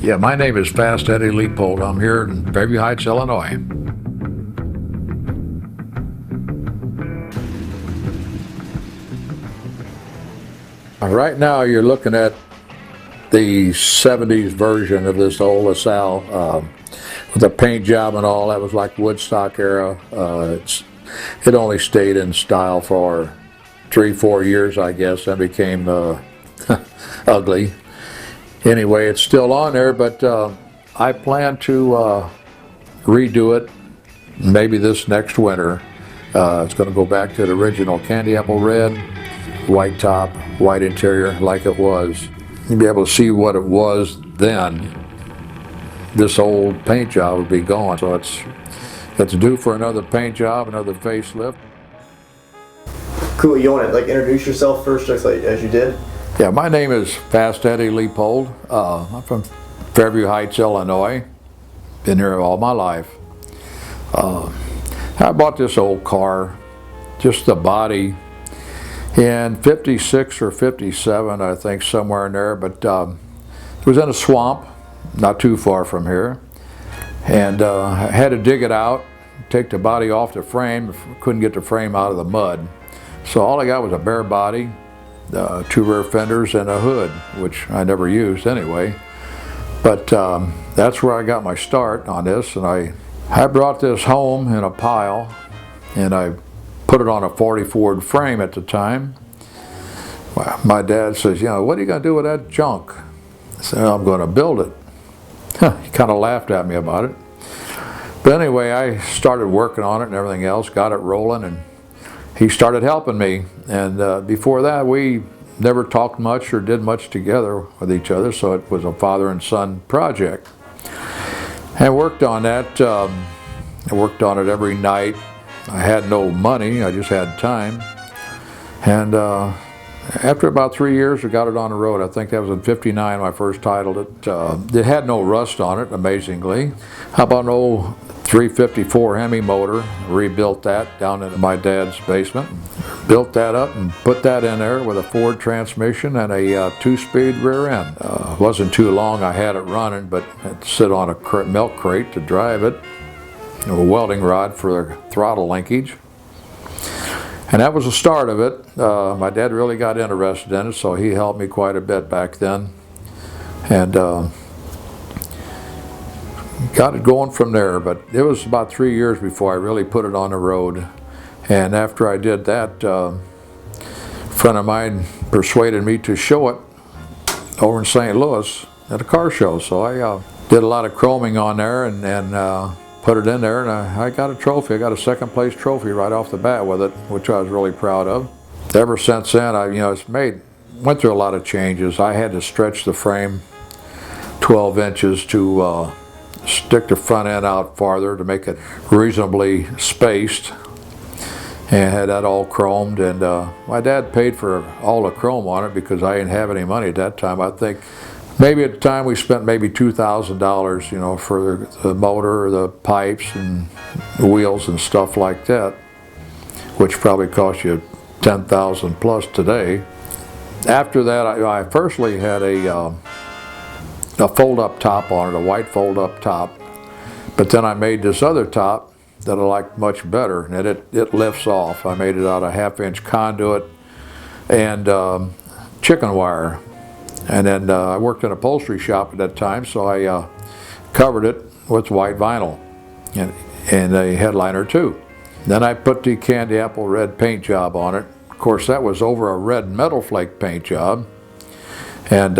Yeah, my name is Fast Eddie Lepold. I'm here in Fairview Heights, Illinois. Right now you're looking at the 70s version of this old LaSalle with the paint job and all. That was like Woodstock era. It only stayed in style for 3-4 years, I guess, then became ugly. Anyway, it's still on there, but I plan to redo it maybe this next winter. It's going to go back to the original candy apple red, white top, white interior like it was. You'll be able to see what it was then. This old paint job would be gone, so it's due for another paint job, another facelift. Cool. You want to introduce yourself first, just like as you did? Yeah, my name is Fast Eddie Lepold. I'm from Fairview Heights, Illinois. Been here all my life. I bought this old car, just the body, in 56 or 57, I think, somewhere in there. But it was in a swamp, not too far from here. And I had to dig it out, take the body off the frame. Couldn't get the frame out of the mud. So all I got was a bare body, 2 rear fenders and a hood, which I never used anyway. But that's where I got my start on this, and I brought this home in a pile, and I put it on a 40 Ford frame at the time. Well, my dad says, you know, what are you going to do with that junk? I said, I'm going to build it. He kind of laughed at me about it. But anyway, I started working on it and everything else, got it rolling, and he started helping me. And before that, we never talked much or did much together with each other, so it was a father and son project. And worked on that. I worked on it every night. I had no money, I just had time. And after about 3 years, we got it on the road. I think that was in '59 when I first titled it. It had no rust on it, amazingly. How about an old 354 Hemi motor? Rebuilt that down in my dad's basement. Built that up and put that in there with a Ford transmission and a 2-speed rear end. Wasn't too long I had it running, but I had to sit on a milk crate to drive it. A welding rod for the throttle linkage. And that was the start of it. My dad really got interested in it, so he helped me quite a bit back then. And got it going from there, but it was about 3 years before I really put it on the road. And after I did that, a friend of mine persuaded me to show it over in St. Louis at a car show. So I did a lot of chroming on there and put it in there, and I got a trophy. I got a second place trophy right off the bat with it, which I was really proud of. Ever since then, went through a lot of changes. I had to stretch the frame 12 inches to stick the front end out farther to make it reasonably spaced, and had that all chromed. And my dad paid for all the chrome on it because I didn't have any money at that time. I think maybe at the time we spent maybe $2,000, you know, for the motor, the pipes, and the wheels and stuff like that, which probably cost you $10,000 plus today. After that, I firstly had a fold-up top on it, a white fold-up top, but then I made this other top that I liked much better, and it lifts off. I made it out of 1/2-inch conduit and chicken wire. And then I worked in an upholstery shop at that time, so I covered it with white vinyl and a headliner too. Then I put the candy apple red paint job on it. Of course, that was over a red metal flake paint job, and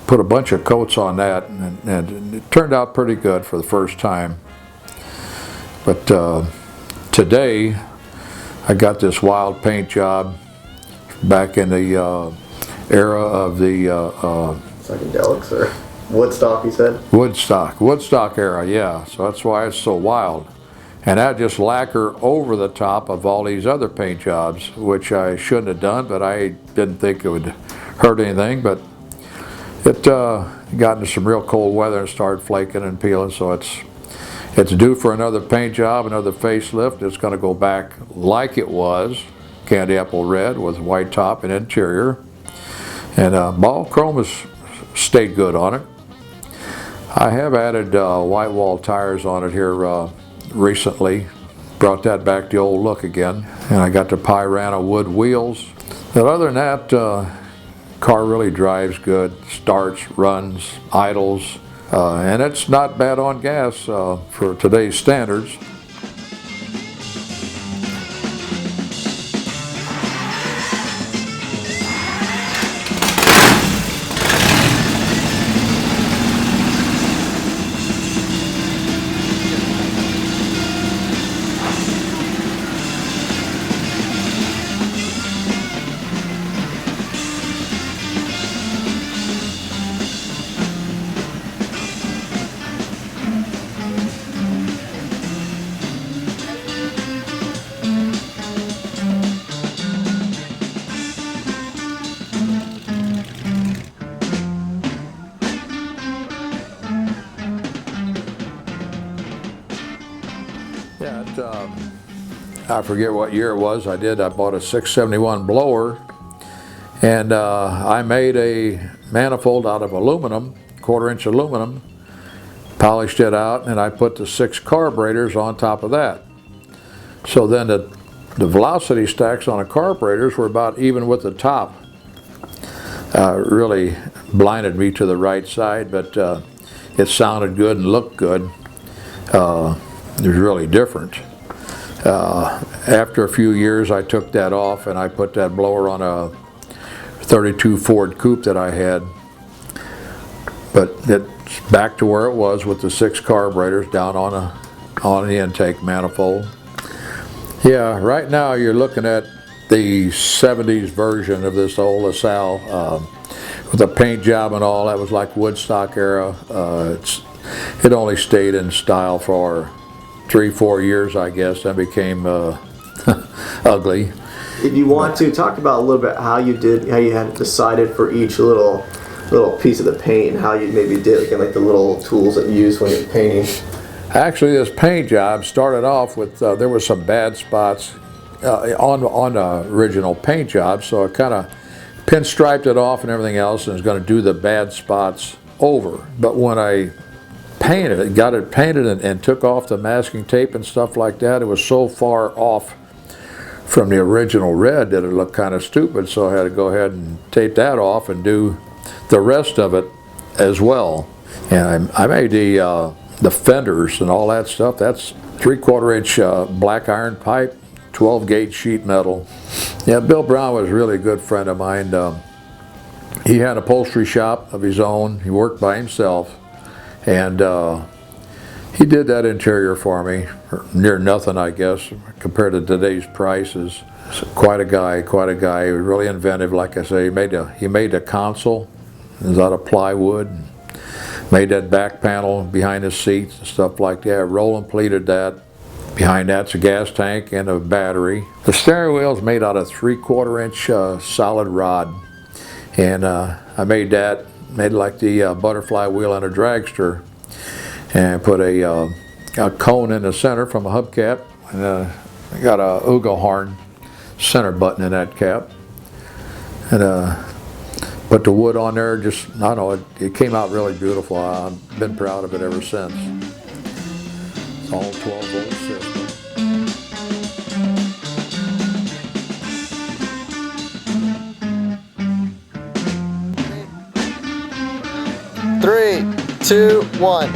put a bunch of coats on that, and it turned out pretty good for the first time. But today, I got this wild paint job back in the era of the psychedelics or Woodstock, you said? Woodstock era, yeah. So that's why it's so wild. And that just lacquer over the top of all these other paint jobs, which I shouldn't have done, but I didn't think it would hurt anything. But it got into some real cold weather and started flaking and peeling, so it's due for another paint job, another facelift. It's going to go back like it was, candy apple red with white top and interior. And ball chrome has stayed good on it. I have added white wall tires on it here recently. Brought that back the old look again. And I got the Pirana wood wheels. But other than that, car really drives good, starts, runs, idles, and it's not bad on gas for today's standards. Yeah, I forget what year it was. I bought a 671 blower, and I made a manifold out of aluminum, 1/4-inch aluminum, polished it out, and I put the 6 carburetors on top of that. So then the velocity stacks on the carburetors were about even with the top. Really blinded me to the right side, but it sounded good and looked good. It was really different. After a few years, I took that off and I put that blower on a 32 Ford Coupe that I had. But it's back to where it was with the 6 carburetors down on the intake manifold. Yeah, right now you're looking at the 70s version of this old LaSalle with the paint job and all. That was like Woodstock era. It only stayed in style for 3-4 years, I guess, then became ugly. If you want to talk about a little bit how you had decided for each little piece of the paint, and how you maybe did like the little tools that you use when you're painting. Actually, this paint job started off with there were some bad spots on the original paint job, so I kind of pinstriped it off and everything else, and was going to do the bad spots over. But when I painted it, got it painted and took off the masking tape and stuff like that, it was so far off from the original red that it looked kind of stupid, so I had to go ahead and tape that off and do the rest of it as well. And I made the fenders and all that stuff. That's 3/4-inch black iron pipe, 12 gauge sheet metal. Yeah, Bill Brown was a really good friend of mine. He had an upholstery shop of his own. He worked by himself. And he did that interior for me, near nothing, I guess, compared to today's prices. Quite a guy. He was really inventive, like I say. He made a console. It was out of plywood. Made that back panel behind the seats and stuff like that. Rolled and pleated that. Behind that's a gas tank and a battery. The steering wheel's made out of 3/4-inch solid rod. And I made that. Made like the butterfly wheel on a dragster, and put a cone in the center from a hubcap, and I got a Ugelhorn center button in that cap, and put the wood on there. Just, I don't know, it came out really beautiful. I've been proud of it ever since. It's all 12-volt system. Three, two, one.